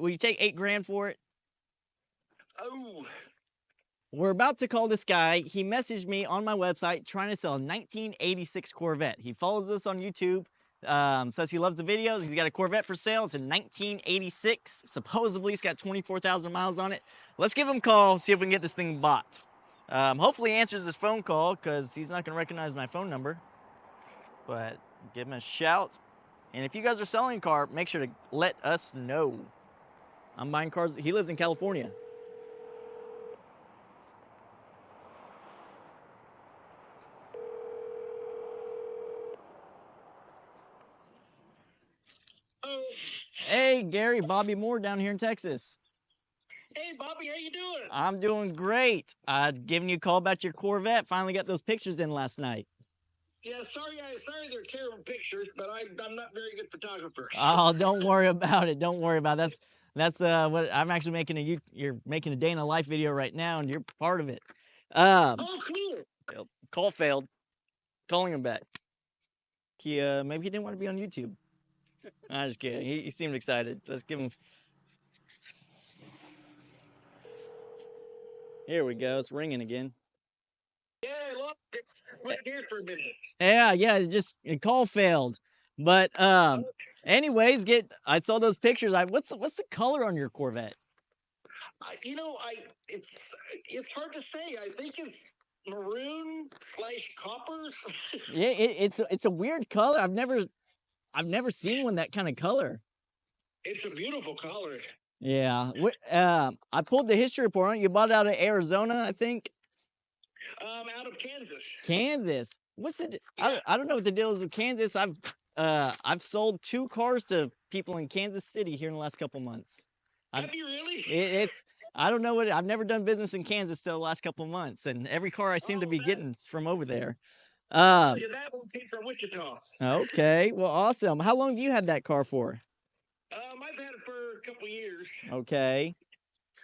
Will you take 8 grand for it? Oh. We're about to call this guy. He messaged me on my website trying to sell a 1986 Corvette. He follows us on YouTube, says he loves the videos. He's got a Corvette for sale. It's a 1986. Supposedly, it's got 24,000 miles on it. Let's give him a call, see if we can get this thing bought. Hopefully he answers his phone call because he's not going to recognize my phone number. But give him a shout. And if you guys are selling a car, make sure to let us know. I'm buying cars. He lives in California. Oh. Hey, Gary, Bobby Moore down here in Texas. Hey, Bobby, how you doing? I'm doing great. Giving you a call about your Corvette. Finally got those pictures in last night. Yeah, sorry they're terrible pictures, but I'm not very good photographer. Oh, don't worry about it. Don't worry about it. That's what I'm actually making you're making a day in a life video right now, and you're part of it. Oh, cool. Call failed. Calling him back. Maybe he didn't want to be on YouTube. I'm just kidding. He seemed excited. Let's give him. Here we go. It's ringing again. Yeah, look, wait here for a minute. Yeah. Just call failed. But anyways, I saw those pictures. What's the color on your Corvette? It's hard to say. I think it's maroon/copper. Yeah, it's a weird color. I've never seen one that kind of color. It's a beautiful color. Yeah. I pulled the history report on it. You bought it out of Arizona, I think. Out of Kansas. Kansas. What's the? Yeah. I don't know what the deal is with Kansas. I've sold 2 cars to people in Kansas City here in the last couple months. Have you really? It's I don't know what I've never done business in Kansas till the last couple months, and every car I seem to be getting is from over there. That one came from Wichita. Okay, well, awesome. How long have you had that car for? I've had it for a couple years. Okay.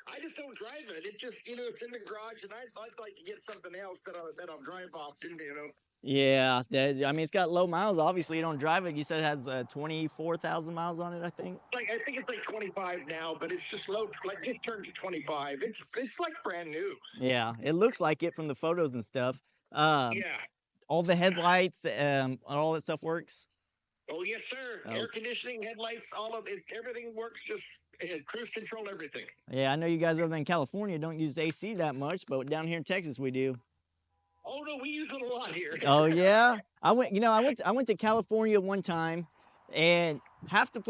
I just don't drive it. It just, it's in the garage, and I'd like to get something else that I'll drive often, Yeah, I mean, it's got low miles. Obviously, you don't drive it. You said it has 24,000 miles on it, I think. I think it's like 25 now, but it's just low. Like it turned to 25. It's like brand new. Yeah, it looks like it from the photos and stuff. Yeah. All the headlights, all that stuff works. Oh yes, sir. Oh. Air conditioning, headlights, all of it. Everything works. Just cruise control, everything. Yeah, I know you guys over there in California don't use AC that much, but down here in Texas we do. Oh no, we use it a lot here. Oh yeah, I went to California one time, and half the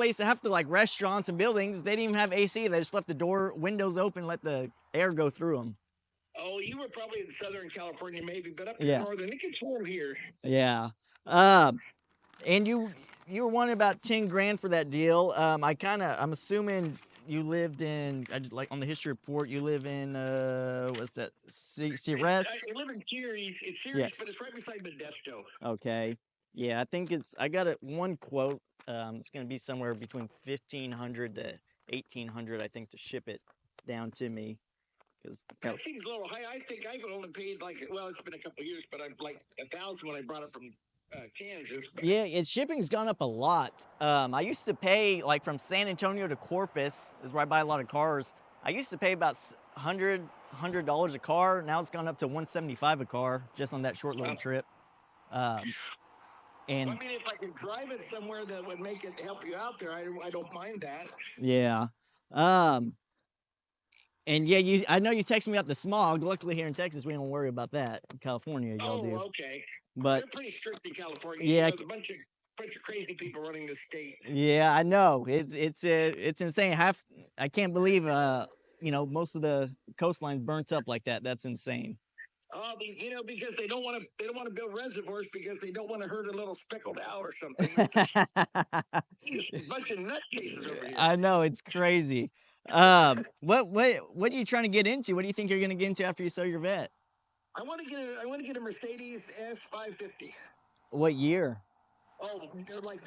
like restaurants and buildings, they didn't even have AC. They just left the windows open, let the air go through them. Oh, you were probably in Southern California, maybe, but up in northern, it gets warm here. Yeah. And you were wanting about 10 grand for that deal. I'm assuming you lived in, like on the history report, you live in, what's that, Ceres? I live in Ceres. It's Ceres, but it's right beside Modesto. Okay. Yeah, I think I got one quote. It's going to be somewhere between 1,500 to 1,800, I think, to ship it down to me. That seems a little high. I think I've only paid it's been a couple of years, but I'm like $1,000 when I brought it from Kansas. Yeah, shipping's gone up a lot. I used to pay, like from San Antonio to Corpus, is where I buy a lot of cars. I used to pay about $100 a car. Now it's gone up to $175 a car just on that short little trip. And I mean, if I can drive it somewhere that would make it help you out there, I don't mind that. Yeah. And yeah, I know you texted me about the smog. Luckily here in Texas, we don't worry about that. In California, y'all do. Oh, okay. But they're pretty strict in California. Yeah, there's a bunch of crazy people running the state. Yeah, I know. It's insane. I can't believe most of the coastline's burnt up like that. That's insane. Oh, because they don't want to build reservoirs because they don't want to hurt a little speckled owl or something. Just a bunch of nutcases over here. I know, it's crazy. What are you trying to get into? What do you think you're going to get into after you sell your vet? I want to get a Mercedes S550. What year? Oh, they're like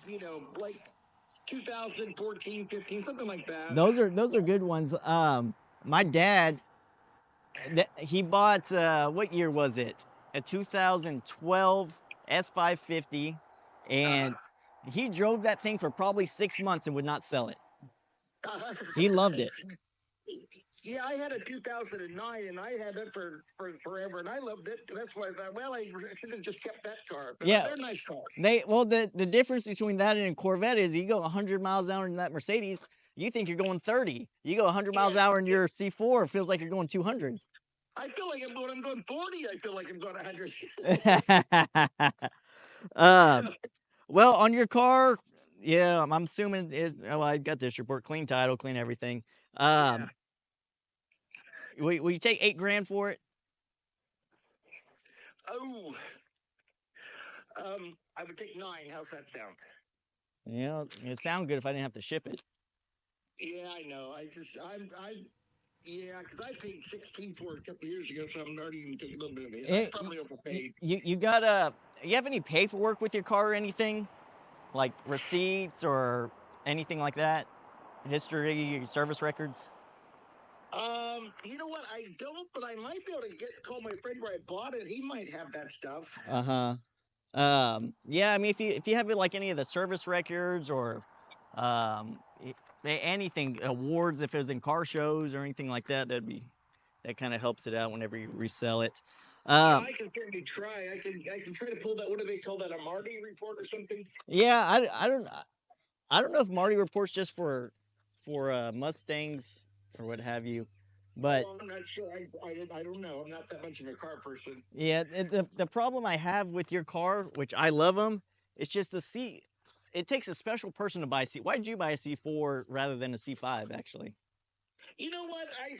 2014, 15, something like that. Those are good ones. My dad, he bought what year was it? A 2012 S550, and he drove that thing for probably 6 months and would not sell it. He loved it. Yeah, I had a 2009, and I had it for forever, and I loved it. That's why I thought, well, I should have just kept that car. But Yeah. they're nice cars. The difference between that and a Corvette is you go 100 miles an hour in that Mercedes, you think you're going 30. You go 100 miles an hour in your C4, it feels like you're going 200. I feel like I'm going 40. I feel like I'm going 100. Well, on your car, yeah, I'm assuming well, I got this report, clean title, clean everything. Yeah. Will you take $8,000 for it? Oh, I would take 9. How's that sound? Yeah, it'd sound good if I didn't have to ship it. Yeah, I know. Yeah, because I paid 16 for it a couple years ago, so I'm already going to take a little bit of it. I probably overpaid. You have any paperwork with your car or anything? Like receipts or anything like that? History, service records? You know what? I don't, but I might be able to call my friend where I bought it. He might have that stuff. Yeah, I mean, if you have like any of the service records or anything, awards, if it was in car shows or anything like that, that kind of helps it out whenever you resell it. Yeah, I can certainly try. I can try to pull that. What do they call that? A Marty report or something? Yeah, I don't know if Marty reports just for Mustangs or what have you, but I'm not sure. I don't know. I'm not that much of a car person. Yeah, the problem I have with your car, which I love them, it's just a C. It takes a special person to buy a C. Why did you buy a C4 rather than a C5, actually? You know what? I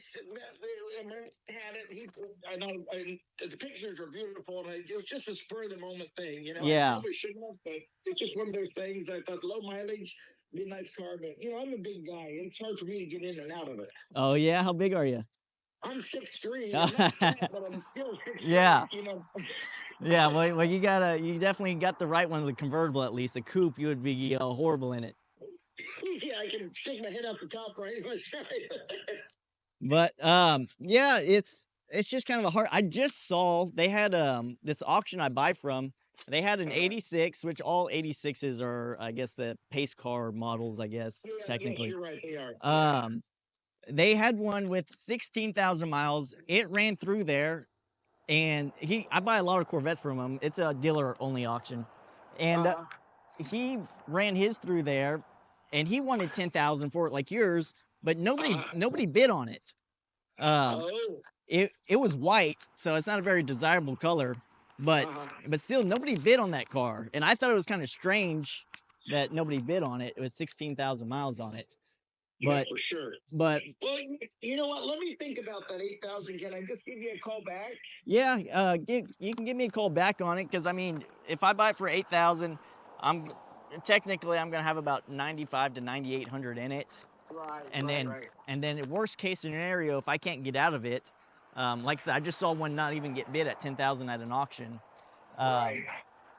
had it. I know the pictures are beautiful, and it was just a spur of the moment thing. You know, Yeah. I probably shouldn't have, but it's just one of those things. I thought low mileage, be a nice car, but I'm a big guy. It's hard for me to get in and out of it. Oh yeah, how big are you? I'm 6'3". I'm not fat, but I'm still 6'3". Yeah. Yeah. Well, you definitely got the right one, the convertible at least. A coupe, you would be horrible in it. Yeah, I can stick my head up the top right. But yeah, it's just kind of a hard. I just saw they had this auction I buy from. They had an 86, which all 86s are, I guess, the pace car models, I guess, technically. Yeah, you're right, they are. They had one with 16,000 miles. It ran through there, and I buy a lot of Corvettes from him. It's a dealer only auction, and he ran his through there, and he wanted 10,000 for it like yours, but nobody bid on it. It was white, so it's not a very desirable color, but still nobody bid on that car, and I thought it was kind of strange that nobody bid on it. It was 16,000 miles on it. But yeah, for sure. Well, you know what? Let me think about that 8,000. Can I just give you a call back? Yeah, you can give me a call back on it, because I mean, if I buy it for 8,000, I'm gonna have about 9,500 to 9,800 in it. Right. And then worst case scenario, if I can't get out of it, like I said, I just saw one not even get bid at 10,000 at an auction.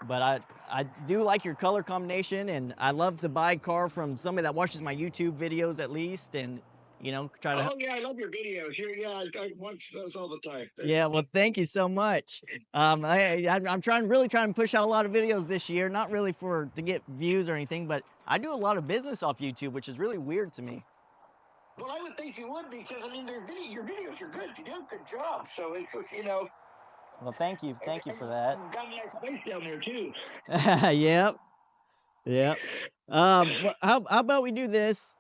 But I do like your color combination, and I love to buy a car from somebody that watches my YouTube videos at least, and try to. Oh yeah, I love your videos. I watch those all the time. Yeah, well, thank you so much. I'm really trying to push out a lot of videos this year, not really to get views or anything, but I do a lot of business off YouTube, which is really weird to me. Well, I would think you would, because I mean, your videos are good. You do a good job, so it's just Well, thank you for that. Got a nice place down there too. Yep. Well, how about we do this?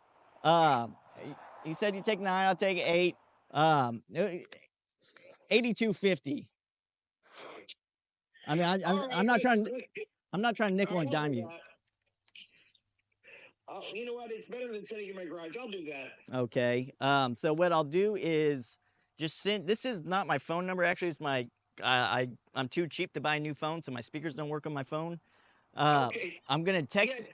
You said you take 9, I'll take 8. 82.50. I mean, I'm not trying to nickel and dime you. You know what? It's better than sitting in my garage. I'll do that. Okay. So what I'll do is just send. This is not my phone number. Actually, it's my. I'm too cheap to buy a new phone, so my speakers don't work on my phone. Okay. I'm gonna text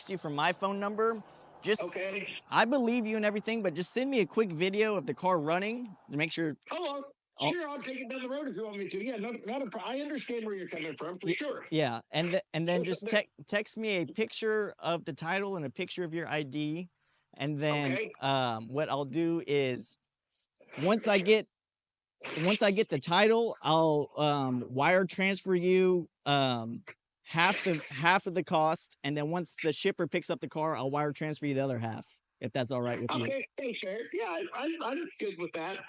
you from my phone number. Okay. I believe you and everything, but just send me a quick video of the car running to make sure. Hello. Sure, I'll take it down the road if you want me to. Yeah, I understand where you're coming from, for sure. Yeah, and then just text me a picture of the title and a picture of your ID, and then what I'll do is once I get the title, I'll wire transfer you half of the cost, and then once the shipper picks up the car, I'll wire transfer you the other half. if that's all right with you. Okay, hey, sure. Yeah, I'm good with that.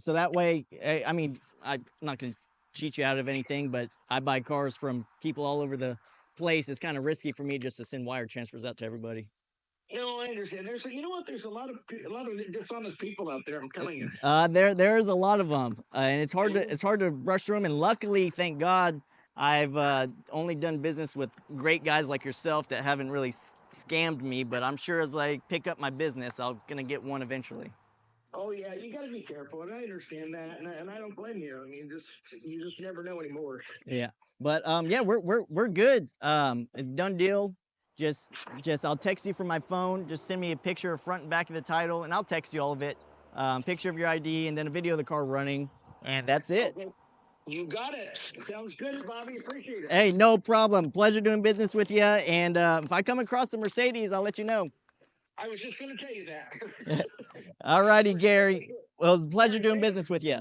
So that way, I mean, I'm not going to cheat you out of anything, but I buy cars from people all over the place. It's kind of risky for me just to send wire transfers out to everybody. No, I understand. You know what? There's a lot of dishonest people out there. I'm telling you. There's a lot of them, and it's hard to rush through them. And luckily, thank God, I've only done business with great guys like yourself that haven't really scammed me. But I'm sure as I pick up my business, I'm gonna get one eventually. Oh yeah, you got to be careful, and I understand that, and I don't blame you. I mean, you just never know anymore. Yeah, but yeah, we're good. It's done deal. Just I'll text you from my phone. Just send me a picture of front and back of the title, and I'll text you all of it. Picture of your ID, and then a video of the car running, and that's it. Okay. You got it. Sounds good, Bobby. Appreciate it. Hey, no problem. Pleasure doing business with you. And if I come across a Mercedes, I'll let you know. I was just going to tell you that. All righty, Gary. Well, it was a pleasure doing business with you.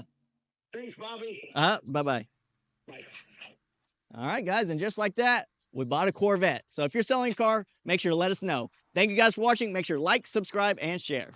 Thanks, Bobby. Bye-bye. Bye. All right, guys, and just like that, we bought a Corvette. So if you're selling a car, make sure to let us know. Thank you guys for watching. Make sure to like, subscribe, and share.